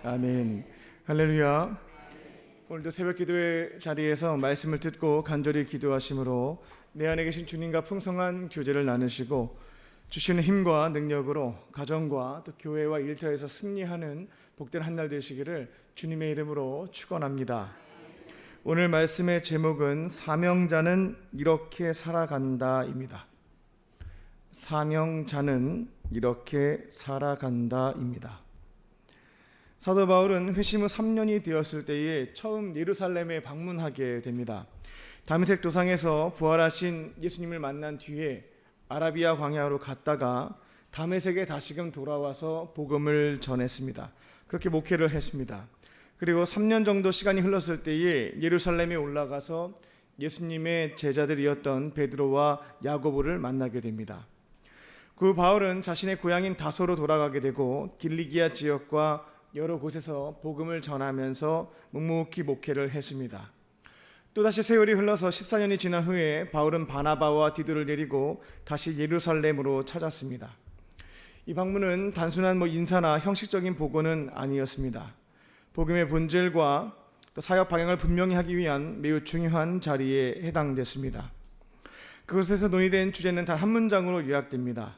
아멘. 할렐루야. 오늘도 새벽 기도의 자리에서 말씀을 듣고 간절히 기도하심으로 내 안에 계신 주님과 풍성한 교제를 나누시고 주시는 힘과 능력으로 가정과 또 교회와 일터에서 승리하는 복된 한 날 되시기를 주님의 이름으로 축원합니다. 오늘 말씀의 제목은 사명자는 이렇게 살아간다입니다. 사명자는 이렇게 살아간다입니다. 사도 바울은 회심 후 3년이 되었을 때에 처음 예루살렘에 방문하게 됩니다. 다메섹 도상에서 부활하신 예수님을 만난 뒤에 아라비아 광야로 갔다가 다메섹에 다시금 돌아와서 복음을 전했습니다. 그렇게 목회를 했습니다. 그리고 3년 정도 시간이 흘렀을 때에 예루살렘에 올라가서 예수님의 제자들이었던 베드로와 야고보를 만나게 됩니다. 그 바울은 자신의 고향인 다소로 돌아가게 되고 길리기아 지역과 여러 곳에서 복음을 전하면서 묵묵히 목회를 했습니다. 또다시 세월이 흘러서 14년이 지난 후에 바울은 바나바와 디도를 데리고 다시 예루살렘으로 찾았습니다. 이 방문은 단순한 인사나 형식적인 보고는 아니었습니다. 복음의 본질과 또 사역 방향을 분명히 하기 위한 매우 중요한 자리에 해당됐습니다. 그곳에서 논의된 주제는 단 한 문장으로 요약됩니다.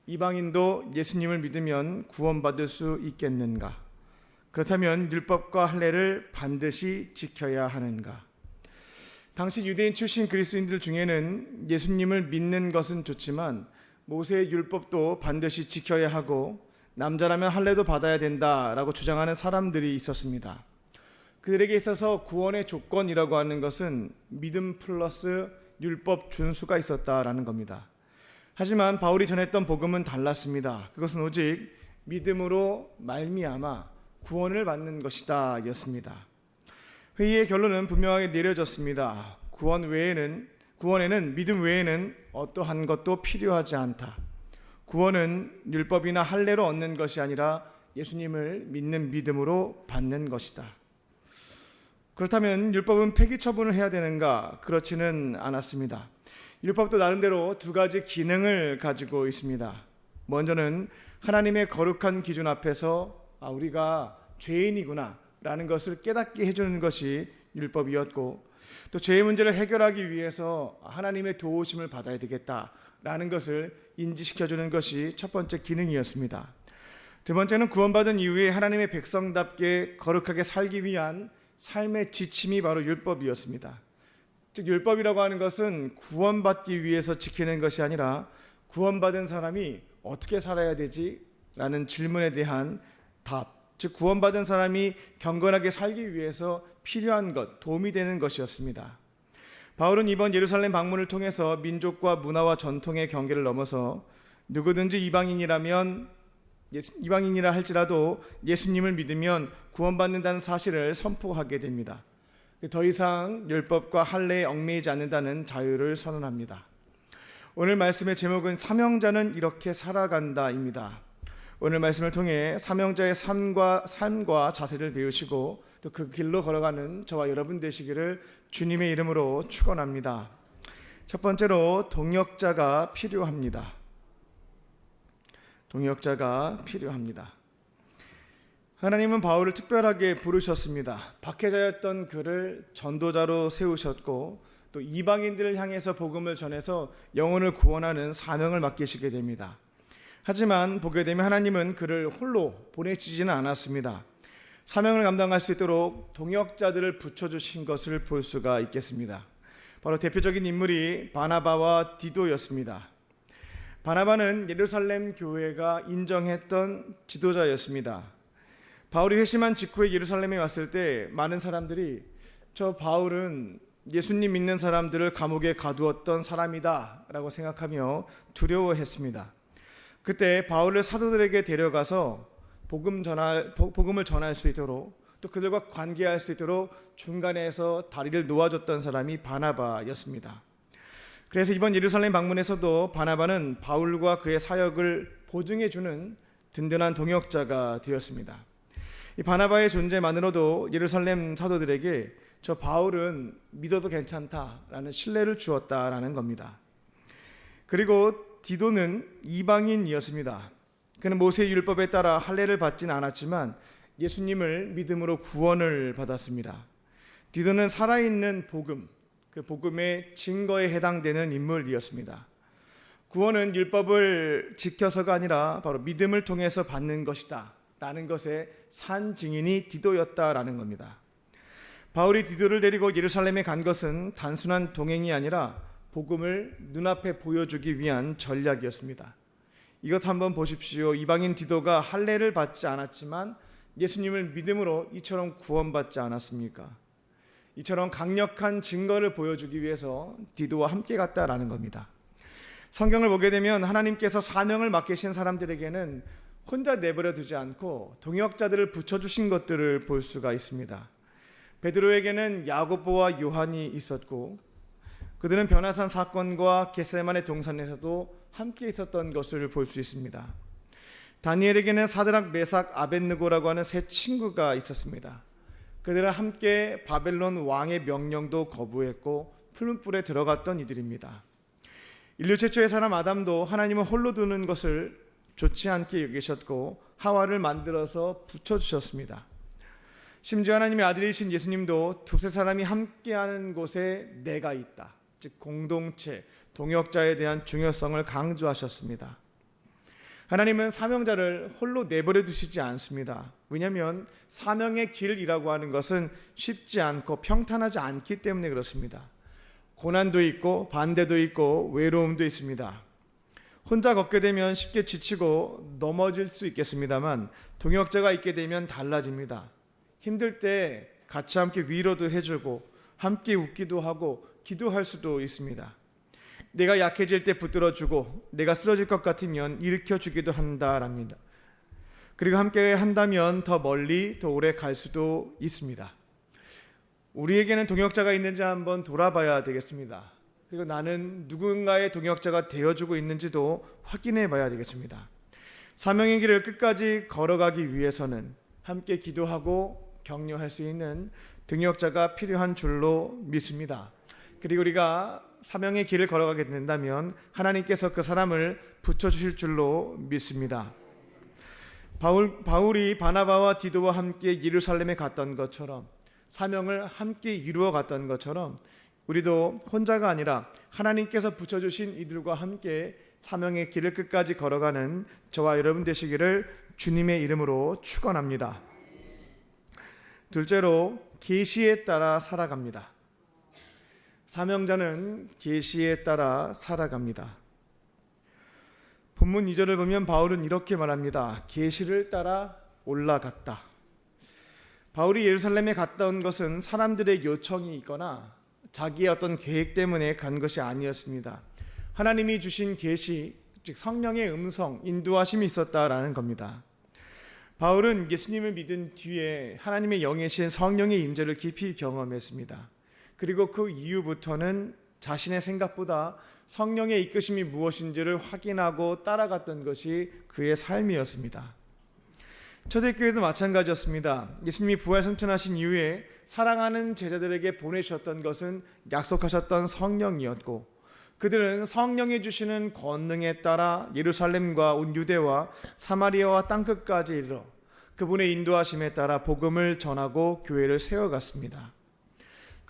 이방인도 예수님을 믿으면 구원받을 수 있겠는가? 그렇다면 율법과 할례를 반드시 지켜야 하는가? 당시 유대인 출신 그리스도인들 중에는 예수님을 믿는 것은 좋지만 모세의 율법도 반드시 지켜야 하고 남자라면 할례도 받아야 된다라고 주장하는 사람들이 있었습니다. 그들에게 있어서 구원의 조건이라고 하는 것은 믿음 플러스 율법 준수가 있었다라는 겁니다. 하지만 바울이 전했던 복음은 달랐습니다. 그것은 오직 믿음으로 말미암아 구원을 받는 것이다 였습니다. 회의의 결론은 분명하게 내려졌습니다. 구원에는 믿음 외에는 어떠한 것도 필요하지 않다. 구원은 율법이나 할례로 얻는 것이 아니라 예수님을 믿는 믿음으로 받는 것이다. 그렇다면 율법은 폐기 처분을 해야 되는가? 그렇지는 않았습니다. 율법도 나름대로 두 가지 기능을 가지고 있습니다. 먼저는 하나님의 거룩한 기준 앞에서 우리가 죄인이구나 라는 것을 깨닫게 해주는 것이 율법이었고, 또 죄의 문제를 해결하기 위해서 하나님의 도우심을 받아야 되겠다라는 것을 인지시켜주는 것이 첫 번째 기능이었습니다. 두 번째는 구원받은 이후에 하나님의 백성답게 거룩하게 살기 위한 삶의 지침이 바로 율법이었습니다. 즉 율법이라고 하는 것은 구원받기 위해서 지키는 것이 아니라 구원받은 사람이 어떻게 살아야 되지? 라는 질문에 대한 답, 즉 구원받은 사람이 경건하게 살기 위해서 필요한 것, 도움이 되는 것이었습니다. 바울은 이번 예루살렘 방문을 통해서 민족과 문화와 전통의 경계를 넘어서 누구든지 이방인이라 할지라도 예수님을 믿으면 구원받는다는 사실을 선포하게 됩니다. 더 이상 율법과 할례에 얽매이지 않는다는 자유를 선언합니다. 오늘 말씀의 제목은 사명자는 이렇게 살아간다입니다. 오늘 말씀을 통해 사명자의 삶과 자세를 배우시고 또 그 길로 걸어가는 저와 여러분 되시기를 주님의 이름으로 축원합니다. 첫 번째로 동역자가 필요합니다. 동역자가 필요합니다. 하나님은 바울을 특별하게 부르셨습니다. 박해자였던 그를 전도자로 세우셨고 또 이방인들을 향해서 복음을 전해서 영혼을 구원하는 사명을 맡기시게 됩니다. 하지만 보게 되면 하나님은 그를 홀로 보내시지는 않았습니다. 사명을 감당할 수 있도록 동역자들을 붙여주신 것을 볼 수가 있겠습니다. 바로 대표적인 인물이 바나바와 디도였습니다. 바나바는 예루살렘 교회가 인정했던 지도자였습니다. 바울이 회심한 직후에 예루살렘에 왔을 때 많은 사람들이 저 바울은 예수님 믿는 사람들을 감옥에 가두었던 사람이다 라고 생각하며 그때 바울을 사도들에게 데려가서 복음을 전할 수 있도록 또 그들과 관계할 수 있도록 중간에서 다리를 놓아줬던 사람이 바나바였습니다. 그래서 이번 예루살렘 방문에서도 바나바는 바울과 그의 사역을 보증해주는 든든한 동역자가 되었습니다. 이 바나바의 존재만으로도 예루살렘 사도들에게 저 바울은 믿어도 괜찮다라는 신뢰를 주었다라는 겁니다. 그리고 디도는 이방인이었습니다. 그는 모세의 율법에 따라 할례를 받지는 않았지만 예수님을 믿음으로 구원을 받았습니다. 디도는 살아있는 복음, 그 복음의 증거에 해당되는 인물이었습니다. 구원은 율법을 지켜서가 아니라 바로 믿음을 통해서 받는 것이다 라는 것의 산 증인이 디도였다라는 겁니다. 바울이 디도를 데리고 예루살렘에 간 것은 단순한 동행이 아니라 복음을 눈앞에 보여주기 위한 전략이었습니다. 이것 한번 보십시오. 이방인 디도가 할례를 받지 않았지만 예수님을 믿음으로 이처럼 구원받지 않았습니까? 이처럼 강력한 증거를 보여주기 위해서 디도와 함께 갔다라는 겁니다. 성경을 보게 되면 하나님께서 사명을 맡기신 사람들에게는 혼자 내버려 두지 않고 동역자들을 붙여주신 것들을 볼 수가 있습니다. 베드로에게는 야고보와 요한이 있었고 그들은 변화산 사건과 겟세마네 동산에서도 함께 있었던 것을 볼 수 있습니다. 다니엘에게는 사드락, 메삭, 아벳느고라고 하는 세 친구가 있었습니다. 그들은 함께 바벨론 왕의 명령도 거부했고 푸른 뿔에 들어갔던 이들입니다. 인류 최초의 사람 아담도 하나님은 홀로 두는 것을 좋지 않게 여기셨고 하와를 만들어서 붙여주셨습니다. 심지어 하나님의 아들이신 예수님도 두세 사람이 함께하는 곳에 내가 있다, 즉 공동체, 동역자에 대한 중요성을 강조하셨습니다. 하나님은 사명자를 홀로 내버려 두시지 않습니다. 왜냐하면 사명의 길이라고 하는 것은 쉽지 않고 평탄하지 않기 때문에 그렇습니다. 고난도 있고 반대도 있고 외로움도 있습니다. 혼자 걷게 되면 쉽게 지치고 넘어질 수 있겠습니다만 동역자가 있게 되면 달라집니다. 힘들 때 같이 함께 위로도 해주고 함께 웃기도 하고 기도할 수도 있습니다. 내가 약해질 때 붙들어주고 내가 쓰러질 것 같으면 일으켜주기도 한다랍니다. 그리고 함께 한다면 더 멀리 더 오래 갈 수도 있습니다. 우리에게는 동역자가 있는지 한번 돌아봐야 되겠습니다. 그리고 나는 누군가의 동역자가 되어주고 있는지도 확인해 봐야 되겠습니다. 사명의 길을 끝까지 걸어가기 위해서는 함께 기도하고 격려할 수 있는 동역자가 필요한 줄로 믿습니다. 그리고 우리가 사명의 길을 걸어가게 된다면 하나님께서 그 사람을 붙여주실 줄로 믿습니다. 바울이 바나바와 디도와 함께 예루살렘에 갔던 것처럼 사명을 함께 이루어 갔던 것처럼 우리도 혼자가 아니라 하나님께서 붙여주신 이들과 함께 사명의 길을 끝까지 걸어가는 저와 여러분 되시기를 주님의 이름으로 축원합니다. 둘째로 계시에 따라 살아갑니다. 사명자는 계시에 따라 살아갑니다. 본문 2절을 보면 바울은 이렇게 말합니다. 계시를 따라 올라갔다. 바울이 예루살렘에 갔다 온 것은 사람들의 요청이 있거나 자기의 어떤 계획 때문에 간 것이 아니었습니다. 하나님이 주신 계시, 즉 성령의 음성, 인도하심이 있었다라는 겁니다. 바울은 예수님을 믿은 뒤에 하나님의 영이신 성령의 임재를 깊이 경험했습니다. 그리고 그 이후부터는 자신의 생각보다 성령의 이끄심이 무엇인지를 확인하고 따라갔던 것이 그의 삶이었습니다. 초대교회도 마찬가지였습니다. 예수님이 부활 승천하신 이후에 사랑하는 제자들에게 보내주셨던 것은 약속하셨던 성령이었고 그들은 성령이 주시는 권능에 따라 예루살렘과 온 유대와 사마리아와 땅끝까지 이르러 그분의 인도하심에 따라 복음을 전하고 교회를 세워갔습니다.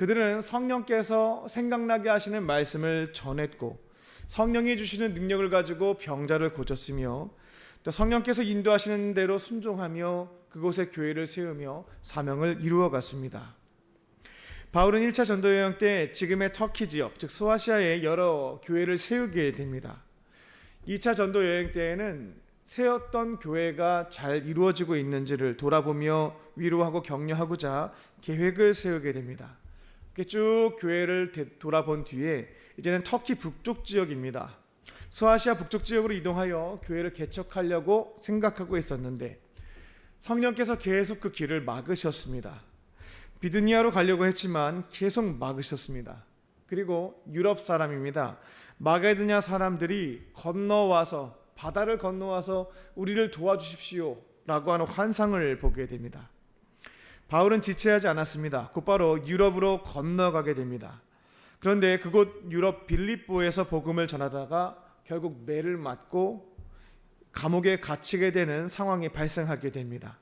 그들은 성령께서 생각나게 하시는 말씀을 전했고 성령이 주시는 능력을 가지고 병자를 고쳤으며 또 성령께서 인도하시는 대로 순종하며 그곳에 교회를 세우며 사명을 이루어갔습니다. 바울은 1차 전도여행 때 지금의 터키 지역, 즉 소아시아에 여러 교회를 세우게 됩니다. 2차 전도여행 때에는 세웠던 교회가 잘 이루어지고 있는지를 돌아보며 위로하고 격려하고자 계획을 세우게 됩니다. 쭉 교회를 돌아본 뒤에 이제는 터키 북쪽 지역입니다. 소아시아 북쪽 지역으로 이동하여 교회를 개척하려고 생각하고 있었는데 성령께서 계속 그 길을 막으셨습니다. 비두니아로 가려고 했지만 계속 막으셨습니다. 그리고 유럽 사람입니다. 마게도냐 사람들이 건너와서 바다를 건너와서 우리를 도와주십시오 라고 하는 환상을 보게 됩니다. 바울은 지체하지 않았습니다. 곧바로 유럽으로 건너가게 됩니다. 그런데 그곳 유럽 빌립보에서 복음을 전하다가 결국 매를 맞고 감옥에 갇히게 되는 상황이 발생하게 됩니다.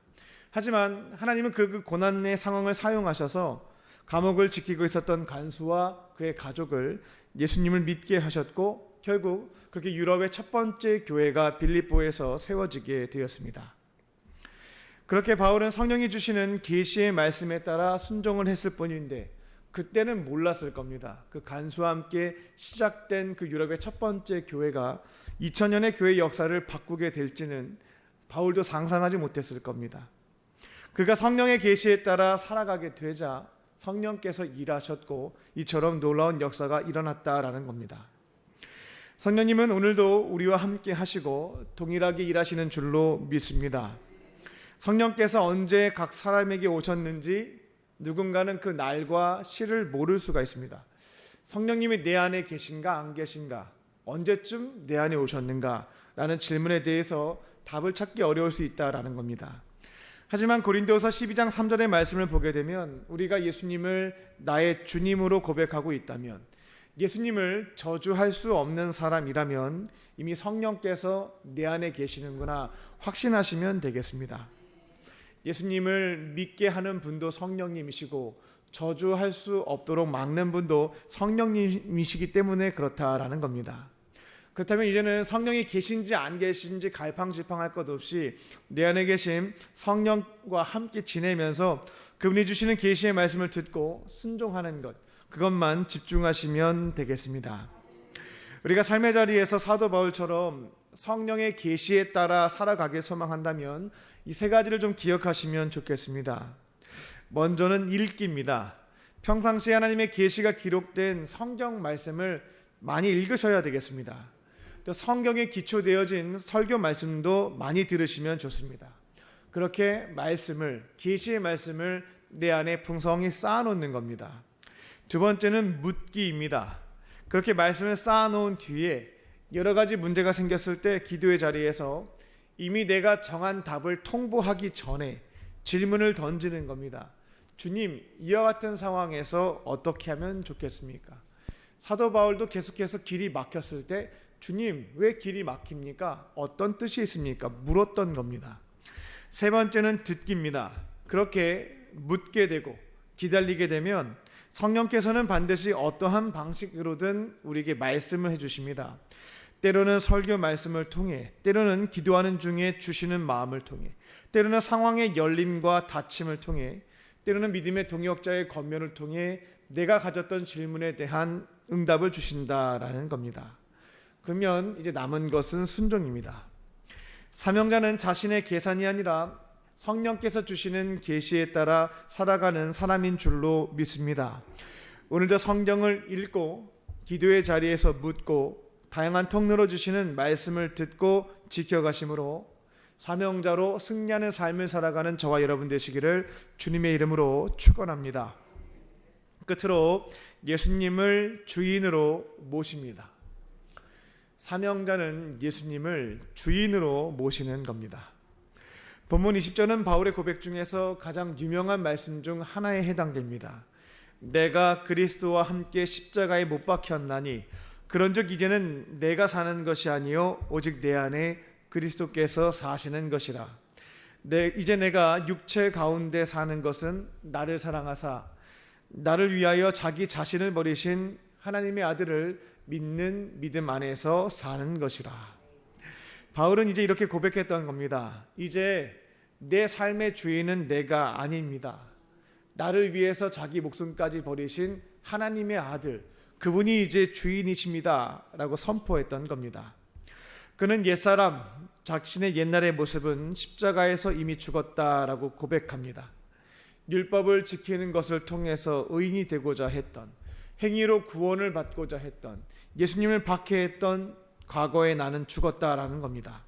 하지만 하나님은 그 고난의 상황을 사용하셔서 감옥을 지키고 있었던 간수와 그의 가족을 예수님을 믿게 하셨고, 결국 그렇게 유럽의 첫 번째 교회가 빌립보에서 세워지게 되었습니다. 그렇게 바울은 성령이 주시는 계시의 말씀에 따라 순종을 했을 뿐인데, 그때는 몰랐을 겁니다. 그 간수와 함께 시작된 그 유럽의 첫 번째 교회가 2000년의 교회 역사를 바꾸게 될지는 바울도 상상하지 못했을 겁니다. 그가 성령의 계시에 따라 살아가게 되자 성령께서 일하셨고, 이처럼 놀라운 역사가 일어났다라는 겁니다. 성령님은 오늘도 우리와 함께 하시고 동일하게 일하시는 줄로 믿습니다. 성령께서 언제 각 사람에게 오셨는지 누군가는 그 날과 시를 모를 수가 있습니다. 성령님이 내 안에 계신가 안 계신가, 언제쯤 내 안에 오셨는가 라는 질문에 대해서 답을 찾기 어려울 수 있다라는 겁니다. 하지만 고린도서 12장 3절의 말씀을 보게 되면, 우리가 예수님을 나의 주님으로 고백하고 있다면, 예수님을 저주할 수 없는 사람이라면 이미 성령께서 내 안에 계시는구나 확신하시면 되겠습니다. 예수님을 믿게 하는 분도 성령님이시고, 저주할 수 없도록 막는 분도 성령님이시기 때문에 그렇다라는 겁니다. 그렇다면 이제는 성령이 계신지 안 계신지 갈팡질팡할 것 없이 내 안에 계신 성령과 함께 지내면서 그분이 주시는 계시의 말씀을 듣고 순종하는 것, 그것만 집중하시면 되겠습니다. 우리가 삶의 자리에서 사도 바울처럼 성령의 계시에 따라 살아가길 소망한다면 이 세 가지를 좀 기억하시면 좋겠습니다. 먼저는 읽기입니다. 평상시에 하나님의 계시가 기록된 성경 말씀을 많이 읽으셔야 되겠습니다. 또 성경에 기초되어진 설교 말씀도 많이 들으시면 좋습니다. 그렇게 말씀을, 계시의 말씀을 내 안에 풍성히 쌓아놓는 겁니다. 두 번째는 묻기입니다. 그렇게 말씀을 쌓아놓은 뒤에 여러 가지 문제가 생겼을 때 기도의 자리에서 이미 내가 정한 답을 통보하기 전에 질문을 던지는 겁니다. 주님, 이와 같은 상황에서 어떻게 하면 좋겠습니까? 사도 바울도 계속해서 길이 막혔을 때 주님, 왜 길이 막힙니까? 어떤 뜻이 있습니까? 물었던 겁니다. 세 번째는 듣기입니다. 그렇게 묻게 되고 기다리게 되면 성령께서는 반드시 어떠한 방식으로든 우리에게 말씀을 해주십니다. 때로는 설교 말씀을 통해, 때로는 기도하는 중에 주시는 마음을 통해, 때로는 상황의 열림과 닫힘을 통해, 때로는 믿음의 동역자의 권면을 통해 내가 가졌던 질문에 대한 응답을 주신다라는 겁니다. 그러면 이제 남은 것은 순종입니다. 사명자는 자신의 계산이 아니라 성령께서 주시는 계시에 따라 살아가는 사람인 줄로 믿습니다. 오늘도 성경을 읽고 기도의 자리에서 묻고 다양한 통로로 주시는 말씀을 듣고 지켜가심으로 사명자로 승리하는 삶을 살아가는 저와 여러분 되시기를 주님의 이름으로 축원합니다. 끝으로 예수님을 주인으로 모십니다. 사명자는 예수님을 주인으로 모시는 겁니다. 본문 20절은 바울의 고백 중에서 가장 유명한 말씀 중 하나에 해당됩니다. 내가 그리스도와 함께 십자가에 못 박혔나니 그런즉 이제는 내가 사는 것이 아니요 오직 내 안에 그리스도께서 사시는 것이라. 이제 내가 육체 가운데 사는 것은 나를 사랑하사 나를 위하여 자기 자신을 버리신 하나님의 아들을 믿는 믿음 안에서 사는 것이라. 바울은 이제 이렇게 고백했던 겁니다. 이제 내 삶의 주인은 내가 아닙니다. 나를 위해서 자기 목숨까지 버리신 하나님의 아들, 그분이 이제 주인이십니다 라고 선포했던 겁니다. 그는 옛사람, 자신의 옛날의 모습은 십자가에서 이미 죽었다라고 고백합니다. 율법을 지키는 것을 통해서 의인이 되고자 했던, 행위로 구원을 받고자 했던, 예수님을 박해했던 과거의 나는 죽었다라는 겁니다.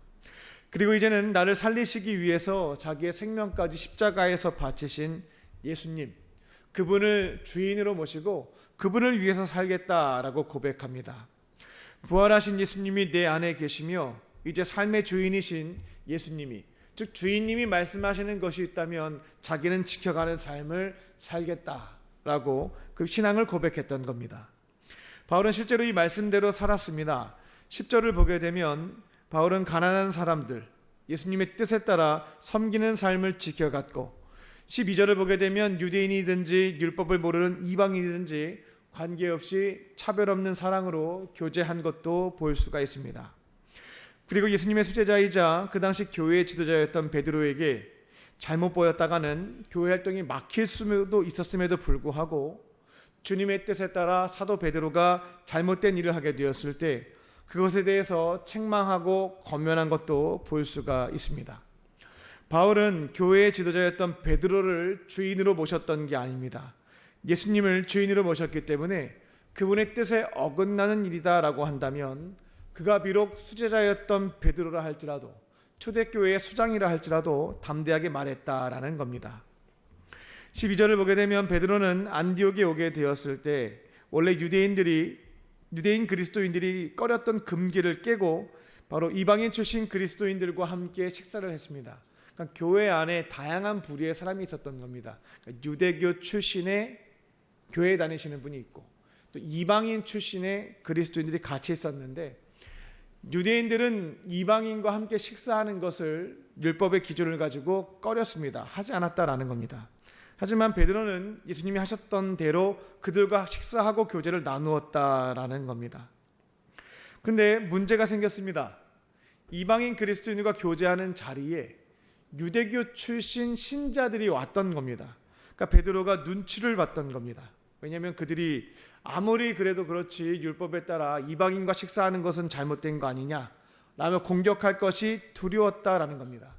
그리고 이제는 나를 살리시기 위해서 자기의 생명까지 십자가에서 바치신 예수님, 그분을 주인으로 모시고 그분을 위해서 살겠다라고 고백합니다. 부활하신 예수님이 내 안에 계시며 이제 삶의 주인이신 예수님이, 즉 주인님이 말씀하시는 것이 있다면 자기는 지켜가는 삶을 살겠다라고 그 신앙을 고백했던 겁니다. 바울은 실제로 이 말씀대로 살았습니다. 10절을 보게 되면 바울은 가난한 사람들, 예수님의 뜻에 따라 섬기는 삶을 지켜갔고, 12절을 보게 되면 유대인이든지 율법을 모르는 이방인이든지 관계없이 차별 없는 사랑으로 교제한 것도 볼 수가 있습니다. 그리고 예수님의 수제자이자 그 당시 교회의 지도자였던 베드로에게 잘못 보였다가는 교회 활동이 막힐 수도 있었음에도 불구하고 주님의 뜻에 따라 사도 베드로가 잘못된 일을 하게 되었을 때 그것에 대해서 책망하고 권면한 것도 볼 수가 있습니다. 바울은 교회의 지도자였던 베드로를 주인으로 모셨던 게 아닙니다. 예수님을 주인으로 모셨기 때문에 그분의 뜻에 어긋나는 일이다라고 한다면 그가 비록 수제자였던 베드로라 할지라도, 초대교회의 수장이라 할지라도 담대하게 말했다라는 겁니다. 12절을 보게 되면 베드로는 안디옥에 오게 되었을 때 원래 유대인 그리스도인들이 꺼렸던 금기를 깨고 바로 이방인 출신 그리스도인들과 함께 식사를 했습니다. 그러니까 교회 안에 다양한 부류의 사람이 있었던 겁니다. 그러니까 유대교 출신의 교회 다니시는 분이 있고 또 이방인 출신의 그리스도인들이 같이 있었는데, 유대인들은 이방인과 함께 식사하는 것을 율법의 기준을 가지고 꺼렸습니다. 하지 않았다라는 겁니다. 하지만 베드로는 예수님이 하셨던 대로 그들과 식사하고 교제를 나누었다라는 겁니다. 근데 문제가 생겼습니다. 이방인 그리스도인과 교제하는 자리에 유대교 출신 신자들이 왔던 겁니다. 그러니까 베드로가 눈치를 봤던 겁니다. 왜냐하면 그들이 아무리 그래도 그렇지 율법에 따라 이방인과 식사하는 것은 잘못된 거 아니냐 라며 공격할 것이 두려웠다라는 겁니다.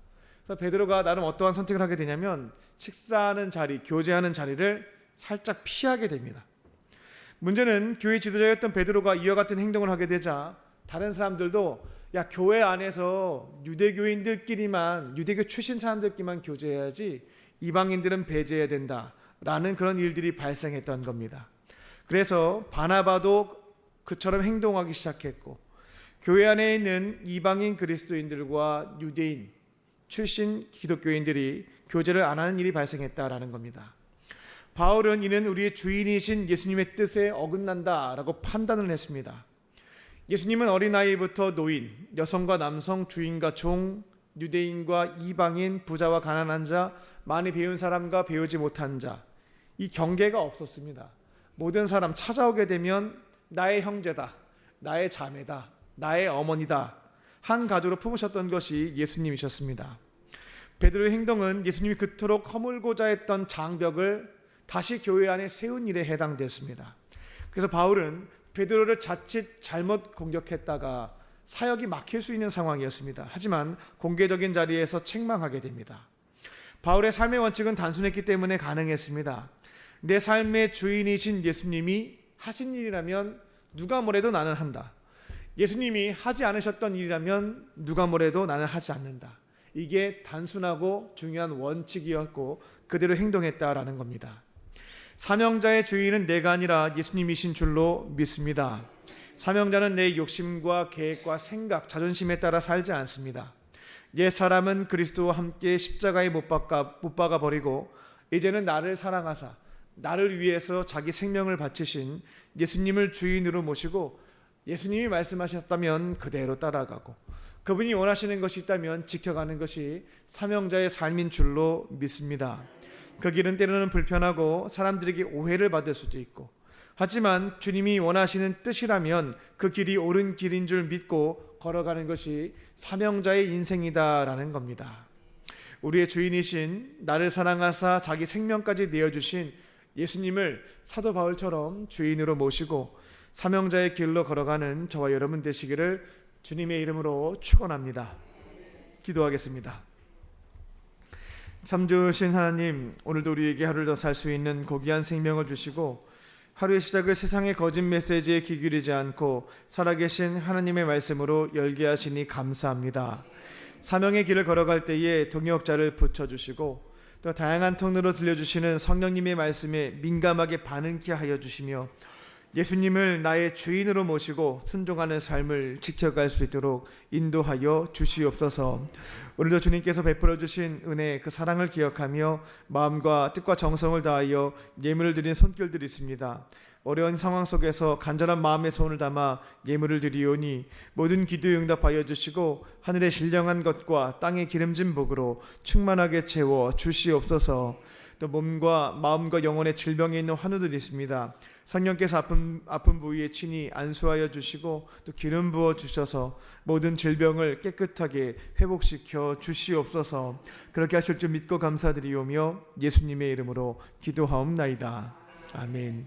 그래서 베드로가 나름 어떠한 선택을 하게 되냐면 식사하는 자리, 교제하는 자리를 살짝 피하게 됩니다. 문제는 교회 지도자였던 베드로가 이와 같은 행동을 하게 되자 다른 사람들도 야, 교회 안에서 유대교인들끼리만, 유대교 출신 사람들끼리만 교제해야지 이방인들은 배제해야 된다라는 그런 일들이 발생했던 겁니다. 그래서 바나바도 그처럼 행동하기 시작했고, 교회 안에 있는 이방인 그리스도인들과 유대인 출신 기독교인들이 교제를 안 하는 일이 발생했다라는 겁니다. 바울은 이는 우리의 주인이신 예수님의 뜻에 어긋난다라고 판단을 했습니다. 예수님은 어린아이부터 노인, 여성과 남성, 주인과 종, 유대인과 이방인, 부자와 가난한 자, 많이 배운 사람과 배우지 못한 자, 이 경계가 없었습니다. 모든 사람 찾아오게 되면 나의 형제다, 나의 자매다, 나의 어머니다, 한 가족으로 품으셨던 것이 예수님이셨습니다. 베드로의 행동은 예수님이 그토록 허물고자 했던 장벽을 다시 교회 안에 세운 일에 해당됐습니다. 그래서 바울은 베드로를 자칫 잘못 공격했다가 사역이 막힐 수 있는 상황이었습니다. 하지만 공개적인 자리에서 책망하게 됩니다. 바울의 삶의 원칙은 단순했기 때문에 가능했습니다. 내 삶의 주인이신 예수님이 하신 일이라면 누가 뭐래도 나는 한다. 예수님이 하지 않으셨던 일이라면 누가 뭐래도 나는 하지 않는다. 이게 단순하고 중요한 원칙이었고 그대로 행동했다라는 겁니다. 사명자의 주인은 내가 아니라 예수님이신 줄로 믿습니다. 사명자는 내 욕심과 계획과 생각, 자존심에 따라 살지 않습니다. 옛 사람은 그리스도와 함께 십자가에 못 박아 버리고 이제는 나를 사랑하사 나를 위해서 자기 생명을 바치신 예수님을 주인으로 모시고 예수님이 말씀하셨다면 그대로 따라가고 그분이 원하시는 것이 있다면 지켜가는 것이 사명자의 삶인 줄로 믿습니다. 그 길은 때로는 불편하고 사람들에게 오해를 받을 수도 있고, 하지만 주님이 원하시는 뜻이라면 그 길이 옳은 길인 줄 믿고 걸어가는 것이 사명자의 인생이다라는 겁니다. 우리의 주인이신 나를 사랑하사 자기 생명까지 내어주신 예수님을 사도 바울처럼 주인으로 모시고 사명자의 길로 걸어가는 저와 여러분 되시기를 주님의 이름으로 축원합니다. 기도하겠습니다. 참 좋으신 하나님, 오늘도 우리에게 하루를 더 살 수 있는 고귀한 생명을 주시고 하루의 시작을 세상의 거짓 메시지에 귀 기울이지 않고 살아계신 하나님의 말씀으로 열게 하시니 감사합니다. 사명의 길을 걸어갈 때에 동역자를 붙여주시고 또 다양한 통로로 들려주시는 성령님의 말씀에 민감하게 반응케 하여 주시며 예수님을 나의 주인으로 모시고 순종하는 삶을 지켜갈 수 있도록 인도하여 주시옵소서. 오늘도 주님께서 베풀어 주신 은혜, 그 사랑을 기억하며 마음과 뜻과 정성을 다하여 예물을 드린 손길들이 있습니다. 어려운 상황 속에서 간절한 마음의 손을 담아 예물을 드리오니 모든 기도에 응답하여 주시고 하늘의 신령한 것과 땅의 기름진 복으로 충만하게 채워 주시옵소서. 또 몸과 마음과 영혼의 질병에 있는 환우들이 있습니다. 성령께서 아픈 부위에 친히 안수하여 주시고 또 기름 부어 주셔서 모든 질병을 깨끗하게 회복시켜 주시옵소서. 그렇게 하실 줄 믿고 감사드리오며 예수님의 이름으로 기도하옵나이다. 아멘.